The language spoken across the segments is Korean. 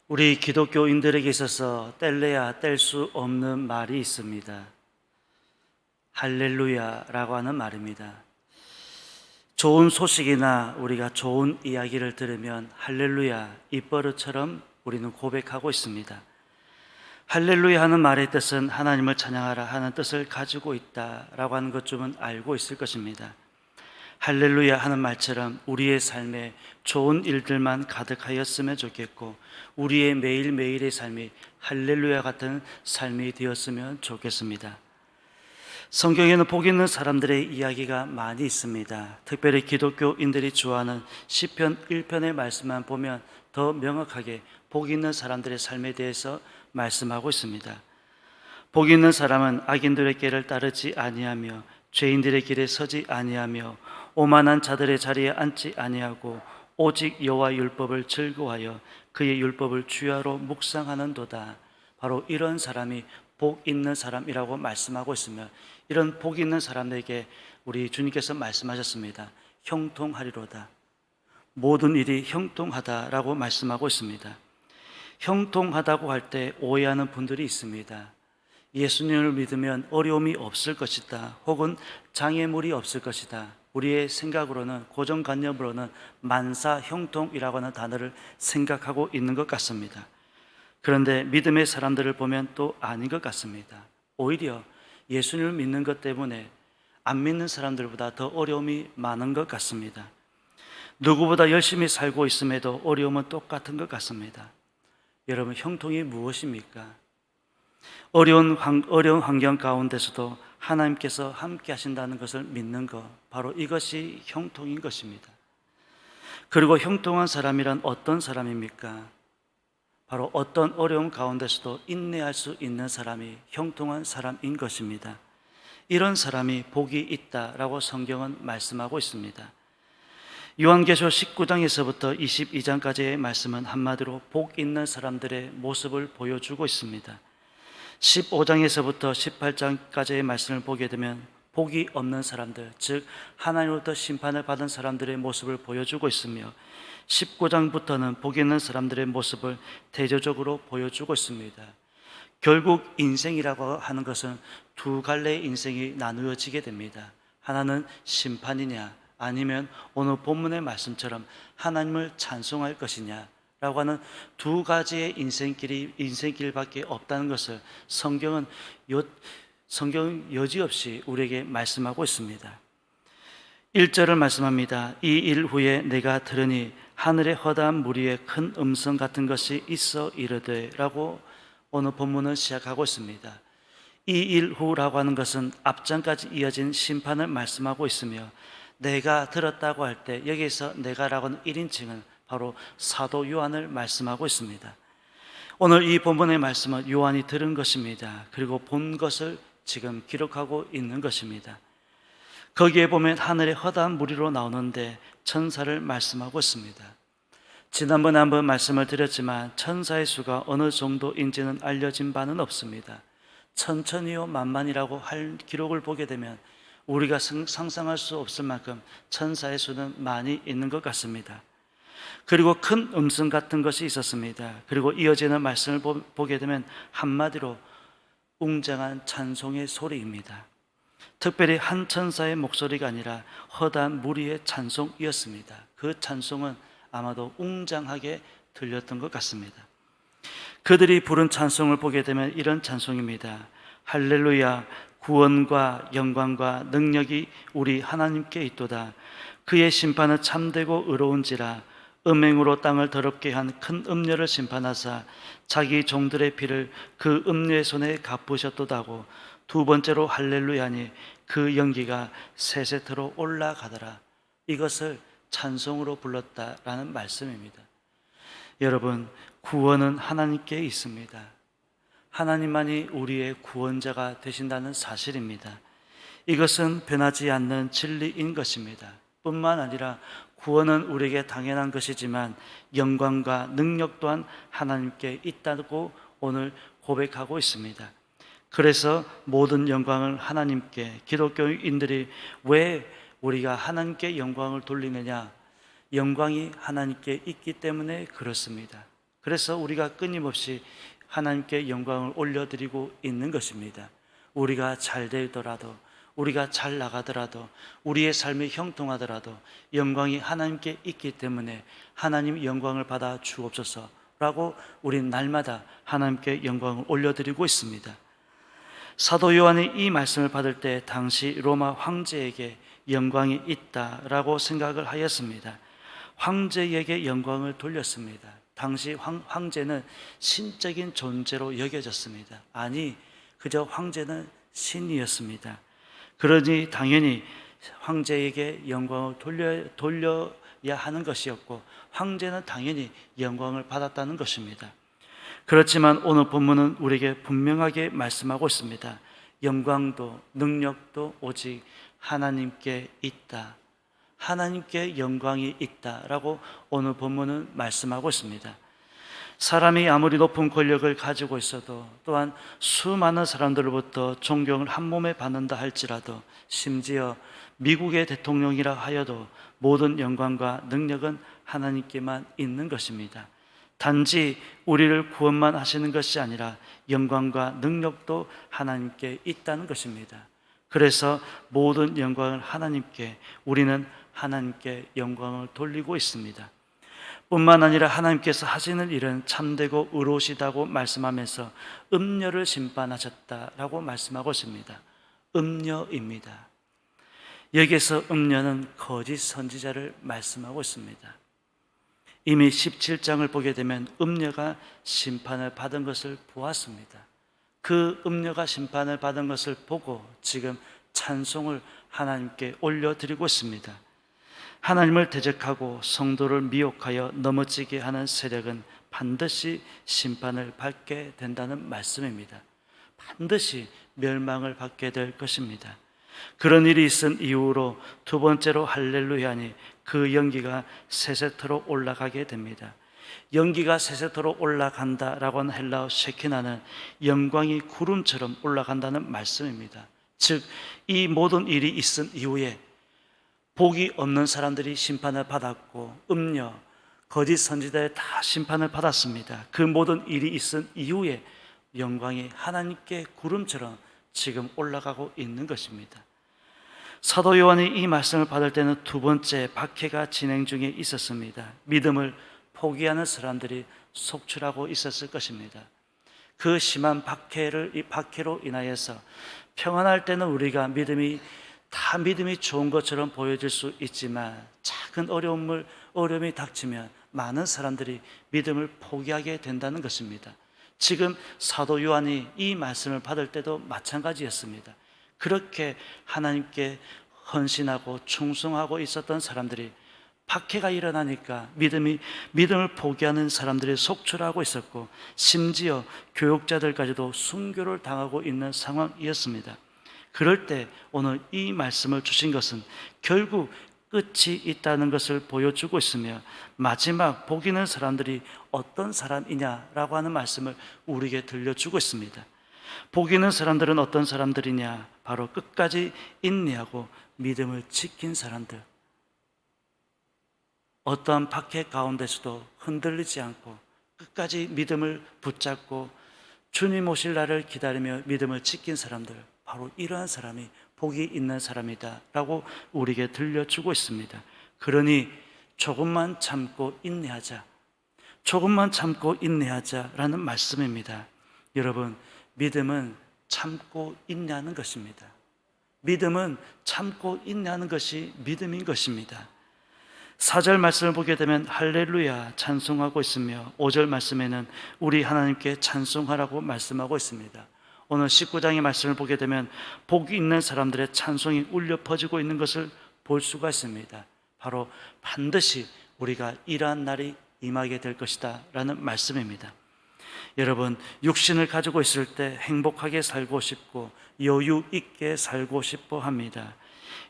우리 기독교인들에게 있어서 뗄래야 뗄 수 없는 말이 있습니다. 할렐루야라고 하는 말입니다. 좋은 소식이나 우리가 좋은 이야기를 들으면 할렐루야 입버릇처럼 우리는 고백하고 있습니다. 할렐루야 하는 말의 뜻은 하나님을 찬양하라 하는 뜻을 가지고 있다라고 하는 것쯤은 알고 있을 것입니다. 할렐루야 하는 말처럼 우리의 삶에 좋은 일들만 가득하였으면 좋겠고, 우리의 매일매일의 삶이 할렐루야 같은 삶이 되었으면 좋겠습니다. 성경에는 복 있는 사람들의 이야기가 많이 있습니다. 특별히 기독교인들이 좋아하는 시편 1편의 말씀만 보면 더 명확하게 복 있는 사람들의 삶에 대해서 말씀하고 있습니다. 복 있는 사람은 악인들의 길을 따르지 아니하며 죄인들의 길에 서지 아니하며 오만한 자들의 자리에 앉지 아니하고 오직 여호와 율법을 즐거워하여 그의 율법을 주야로 묵상하는도다. 바로 이런 사람이 복 있는 사람이라고 말씀하고 있으며, 이런 복 있는 사람에게 우리 주님께서 말씀하셨습니다. 형통하리로다. 모든 일이 형통하다라고 말씀하고 있습니다. 형통하다고 할 때 오해하는 분들이 있습니다. 예수님을 믿으면 어려움이 없을 것이다, 혹은 장애물이 없을 것이다. 우리의 생각으로는, 고정관념으로는 만사 형통이라고 하는 단어를 생각하고 있는 것 같습니다. 그런데 믿음의 사람들을 보면 또 아닌 것 같습니다. 오히려 예수님을 믿는 것 때문에 안 믿는 사람들보다 더 어려움이 많은 것 같습니다. 누구보다 열심히 살고 있음에도 어려움은 똑같은 것 같습니다. 여러분, 형통이 무엇입니까? 어려운 환경 가운데서도 하나님께서 함께 하신다는 것을 믿는 것, 바로 이것이 형통인 것입니다. 그리고 형통한 사람이란 어떤 사람입니까? 바로 어떤 어려움 가운데서도 인내할 수 있는 사람이 형통한 사람인 것입니다. 이런 사람이 복이 있다라고 성경은 말씀하고 있습니다. 요한계시록 19장에서부터 22장까지의 말씀은 한마디로 복 있는 사람들의 모습을 보여주고 있습니다. 15장에서부터 18장까지의 말씀을 보게 되면 복이 없는 사람들, 즉 하나님으로부터 심판을 받은 사람들의 모습을 보여주고 있으며, 19장부터는 복 있는 사람들의 모습을 대조적으로 보여주고 있습니다. 결국 인생이라고 하는 것은 두 갈래의 인생이 나누어지게 됩니다. 하나는 심판이냐, 아니면 오늘 본문의 말씀처럼 하나님을 찬송할 것이냐 라고 하는 두 가지의 인생길밖에 없다는 것을 성경은 여지없이 우리에게 말씀하고 있습니다. 1절을 말씀합니다. 이 일 후에 내가 들으니 하늘의 허다한 무리에 큰 음성 같은 것이 있어 이르되 라고 오늘 본문은 시작하고 있습니다. 이 일 후라고 하는 것은 앞장까지 이어진 심판을 말씀하고 있으며, 내가 들었다고 할 때 여기서 내가라고 하는 1인칭은 바로 사도 요한을 말씀하고 있습니다. 오늘 이 본문의 말씀은 요한이 들은 것입니다. 그리고 본 것을 지금 기록하고 있는 것입니다. 거기에 보면 하늘의 허다한 무리로 나오는데 천사를 말씀하고 있습니다. 지난번에 한번 말씀을 드렸지만 천사의 수가 어느 정도인지는 알려진 바는 없습니다. 천천히요 만만이라고 할 기록을 보게 되면 우리가 상상할 수 없을 만큼 천사의 수는 많이 있는 것 같습니다. 그리고 큰 음성 같은 것이 있었습니다. 그리고 이어지는 말씀을 보게 되면 한마디로 웅장한 찬송의 소리입니다. 특별히 한 천사의 목소리가 아니라 허다한 무리의 찬송이었습니다. 그 찬송은 아마도 웅장하게 들렸던 것 같습니다. 그들이 부른 찬송을 보게 되면 이런 찬송입니다. 할렐루야, 구원과 영광과 능력이 우리 하나님께 있도다. 그의 심판은 참되고 의로운지라. 음행으로 땅을 더럽게 한 큰 음녀를 심판하사 자기 종들의 피를 그 음녀의 손에 갚으셨도다고. 두 번째로 할렐루야니 그 연기가 세세토로 올라가더라. 이것을 찬송으로 불렀다라는 말씀입니다. 여러분, 구원은 하나님께 있습니다. 하나님만이 우리의 구원자가 되신다는 사실입니다. 이것은 변하지 않는 진리인 것입니다. 뿐만 아니라 구원은 우리에게 당연한 것이지만 영광과 능력 또한 하나님께 있다고 오늘 고백하고 있습니다. 그래서 모든 영광을 하나님께, 기독교인들이 왜 우리가 하나님께 영광을 돌리느냐? 영광이 하나님께 있기 때문에 그렇습니다. 그래서 우리가 끊임없이 하나님께 영광을 올려드리고 있는 것입니다. 우리가 잘 되더라도, 우리가 잘 나가더라도, 우리의 삶이 형통하더라도 영광이 하나님께 있기 때문에 하나님 영광을 받아 주옵소서라고 우리는 날마다 하나님께 영광을 올려드리고 있습니다. 사도 요한이 이 말씀을 받을 때 당시 로마 황제에게 영광이 있다라고 생각을 하였습니다. 황제에게 영광을 돌렸습니다. 당시 황제는 신적인 존재로 여겨졌습니다. 아니, 그저 황제는 신이었습니다. 그러니 당연히 황제에게 영광을 돌려야 하는 것이었고, 황제는 당연히 영광을 받았다는 것입니다. 그렇지만 오늘 본문은 우리에게 분명하게 말씀하고 있습니다. 영광도 능력도 오직 하나님께 있다. 하나님께 영광이 있다라고 오늘 본문은 말씀하고 있습니다. 사람이 아무리 높은 권력을 가지고 있어도, 또한 수많은 사람들로부터 존경을 한 몸에 받는다 할지라도, 심지어 미국의 대통령이라 하여도 모든 영광과 능력은 하나님께만 있는 것입니다. 단지 우리를 구원만 하시는 것이 아니라 영광과 능력도 하나님께 있다는 것입니다. 그래서 모든 영광을 하나님께, 우리는 하나님께 영광을 돌리고 있습니다. 뿐만 아니라 하나님께서 하시는 일은 참되고 의로우시다고 말씀하면서 음녀를 심판하셨다라고 말씀하고 있습니다. 음녀입니다. 여기서 음녀는 거짓 선지자를 말씀하고 있습니다. 이미 17장을 보게 되면 음녀가 심판을 받은 것을 보았습니다. 그 음녀가 심판을 받은 것을 보고 지금 찬송을 하나님께 올려드리고 있습니다. 하나님을 대적하고 성도를 미혹하여 넘어지게 하는 세력은 반드시 심판을 받게 된다는 말씀입니다. 반드시 멸망을 받게 될 것입니다. 그런 일이 있은 이후로 두 번째로 할렐루야니 그 연기가 세세토로 올라가게 됩니다. 연기가 세세토로 올라간다라고 하는 헬라어 쉐키나는 영광이 구름처럼 올라간다는 말씀입니다. 즉, 이 모든 일이 있은 이후에 복이 없는 사람들이 심판을 받았고, 음녀, 거짓 선지자에 다 심판을 받았습니다. 그 모든 일이 있은 이후에 영광이 하나님께 구름처럼 지금 올라가고 있는 것입니다. 사도 요한이 이 말씀을 받을 때는 두 번째 박해가 진행 중에 있었습니다. 믿음을 포기하는 사람들이 속출하고 있었을 것입니다. 그 심한 박해로 인하여서 평안할 때는 우리가 믿음이 좋은 것처럼 보여질 수 있지만, 작은 어려움이 닥치면 많은 사람들이 믿음을 포기하게 된다는 것입니다. 지금 사도 요한이 이 말씀을 받을 때도 마찬가지였습니다. 그렇게 하나님께 헌신하고 충성하고 있었던 사람들이 박해가 일어나니까 믿음을 포기하는 사람들이 속출하고 있었고, 심지어 교육자들까지도 순교를 당하고 있는 상황이었습니다. 그럴 때 오늘 이 말씀을 주신 것은 결국 끝이 있다는 것을 보여주고 있으며, 마지막 복 있는 사람들이 어떤 사람이냐라고 하는 말씀을 우리에게 들려주고 있습니다. 복 있는 사람들은 어떤 사람들이냐? 바로 끝까지 인내하고 믿음을 지킨 사람들. 어떠한 박해 가운데서도 흔들리지 않고 끝까지 믿음을 붙잡고 주님 오실 날을 기다리며 믿음을 지킨 사람들, 바로 이러한 사람이 복이 있는 사람이다 라고 우리에게 들려주고 있습니다. 그러니 조금만 참고 인내하자, 조금만 참고 인내하자라는 말씀입니다. 여러분, 믿음은 참고 인내하는 것입니다. 믿음은 참고 인내하는 것이 믿음인 것입니다. 4절 말씀을 보게 되면 할렐루야 찬송하고 있으며, 5절 말씀에는 우리 하나님께 찬송하라고 말씀하고 있습니다. 오늘 19장의 말씀을 보게 되면 복이 있는 사람들의 찬송이 울려 퍼지고 있는 것을 볼 수가 있습니다. 바로 반드시 우리가 이러한 날이 임하게 될 것이다 라는 말씀입니다. 여러분, 육신을 가지고 있을 때 행복하게 살고 싶고 여유 있게 살고 싶어 합니다.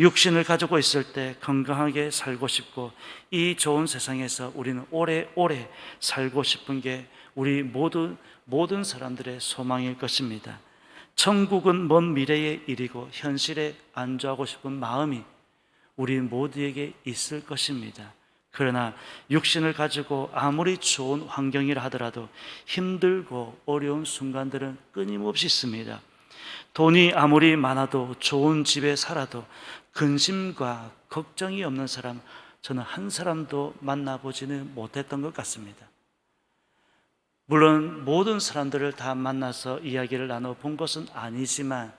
육신을 가지고 있을 때 건강하게 살고 싶고, 이 좋은 세상에서 우리는 오래오래 살고 싶은 게 우리 모든 사람들의 소망일 것입니다. 천국은 먼 미래의 일이고 현실에 안주하고 싶은 마음이 우리 모두에게 있을 것입니다. 그러나 육신을 가지고 아무리 좋은 환경이라 하더라도 힘들고 어려운 순간들은 끊임없이 있습니다. 돈이 아무리 많아도 좋은 집에 살아도 근심과 걱정이 없는 사람, 저는 한 사람도 만나보지는 못했던 것 같습니다. 물론 모든 사람들을 다 만나서 이야기를 나눠본 것은 아니지만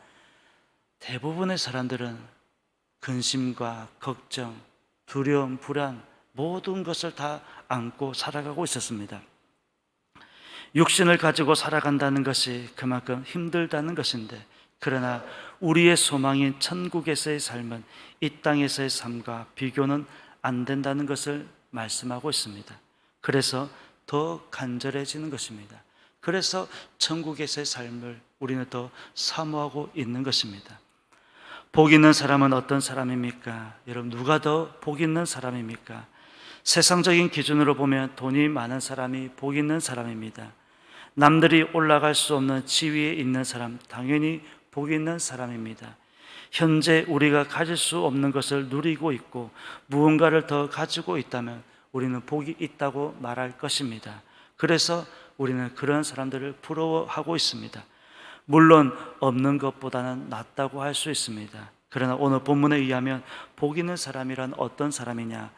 대부분의 사람들은 근심과 걱정, 두려움, 불안 모든 것을 다 안고 살아가고 있었습니다. 육신을 가지고 살아간다는 것이 그만큼 힘들다는 것인데, 그러나 우리의 소망인 천국에서의 삶은 이 땅에서의 삶과 비교는 안 된다는 것을 말씀하고 있습니다. 그래서 더 간절해지는 것입니다. 그래서 천국에서의 삶을 우리는 더 사모하고 있는 것입니다. 복 있는 사람은 어떤 사람입니까? 여러분, 누가 더 복 있는 사람입니까? 세상적인 기준으로 보면 돈이 많은 사람이 복 있는 사람입니다. 남들이 올라갈 수 없는 지위에 있는 사람, 당연히 복 있는 사람입니다. 현재 우리가 가질 수 없는 것을 누리고 있고 무언가를 더 가지고 있다면 우리는 복이 있다고 말할 것입니다. 그래서 우리는 그런 사람들을 부러워하고 있습니다. 물론 없는 것보다는 낫다고 할 수 있습니다. 그러나 오늘 본문에 의하면 복 있는 사람이란 어떤 사람이냐?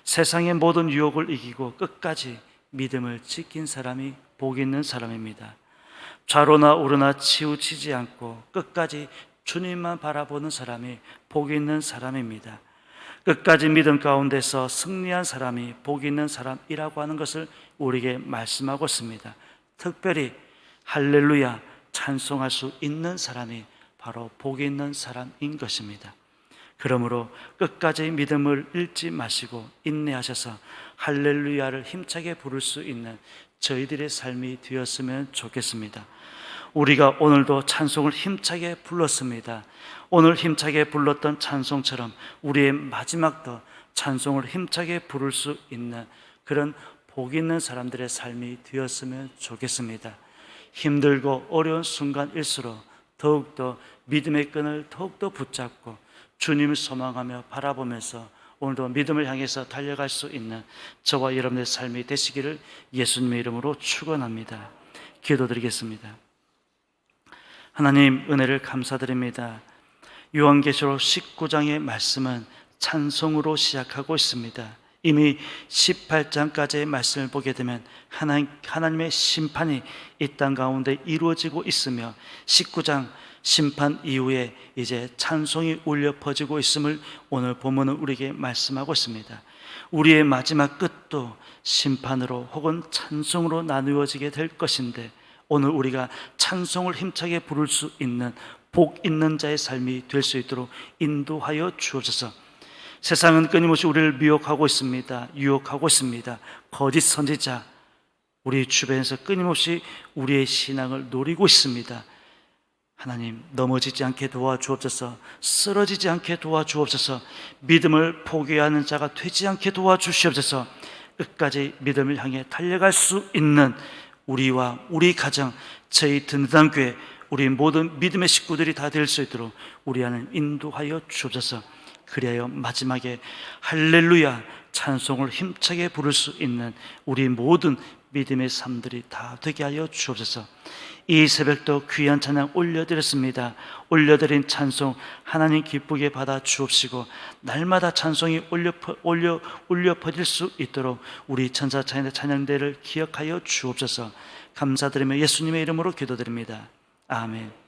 세상의 모든 유혹을 이기고 끝까지 믿음을 지킨 사람이 복 있는 사람입니다. 좌로나 우로나 치우치지 않고 끝까지 주님만 바라보는 사람이 복 있는 사람입니다. 끝까지 믿음 가운데서 승리한 사람이 복 있는 사람이라고 하는 것을 우리에게 말씀하고 있습니다. 특별히 할렐루야 찬송할 수 있는 사람이 바로 복 있는 사람인 것입니다. 그러므로 끝까지 믿음을 잃지 마시고 인내하셔서 할렐루야를 힘차게 부를 수 있는 저희들의 삶이 되었으면 좋겠습니다. 우리가 오늘도 찬송을 힘차게 불렀습니다. 오늘 힘차게 불렀던 찬송처럼 우리의 마지막도 찬송을 힘차게 부를 수 있는 그런 복 있는 사람들의 삶이 되었으면 좋겠습니다. 힘들고 어려운 순간일수록 더욱더 믿음의 끈을 더욱더 붙잡고 주님을 소망하며 바라보면서 오늘도 믿음을 향해서 달려갈 수 있는 저와 여러분의 삶이 되시기를 예수님의 이름으로 축원합니다. 기도드리겠습니다. 하나님, 은혜를 감사드립니다. 요한계시록 19장의 말씀은 찬송으로 시작하고 있습니다. 이미 18장까지의 말씀을 보게 되면 하나님의 심판이 이 땅 가운데 이루어지고 있으며 19장 심판 이후에 이제 찬송이 울려 퍼지고 있음을 오늘 본문은 우리에게 말씀하고 있습니다. 우리의 마지막 끝도 심판으로 혹은 찬송으로 나누어지게 될 것인데, 오늘 우리가 찬송을 힘차게 부를 수 있는 복 있는 자의 삶이 될 수 있도록 인도하여 주옵소서. 세상은 끊임없이 우리를 미혹하고 있습니다. 유혹하고 있습니다. 거짓 선지자, 우리 주변에서 끊임없이 우리의 신앙을 노리고 있습니다. 하나님, 넘어지지 않게 도와주옵소서. 쓰러지지 않게 도와주옵소서. 믿음을 포기하는 자가 되지 않게 도와주시옵소서. 끝까지 믿음을 향해 달려갈 수 있는 우리와 우리 가정, 저희 든든한 교회, 우리 모든 믿음의 식구들이 다 될 수 있도록 우리 안을 인도하여 주옵소서. 그리하여 마지막에 할렐루야 찬송을 힘차게 부를 수 있는 우리 모든 믿음의 삶들이 다 되게 하여 주옵소서. 이 새벽도 귀한 찬양 올려드렸습니다. 올려드린 찬송 하나님 기쁘게 받아 주옵시고 날마다 찬송이 울려 퍼질 수 있도록 우리 천사 찬양대를 기억하여 주옵소서. 감사드리며 예수님의 이름으로 기도드립니다. 아멘.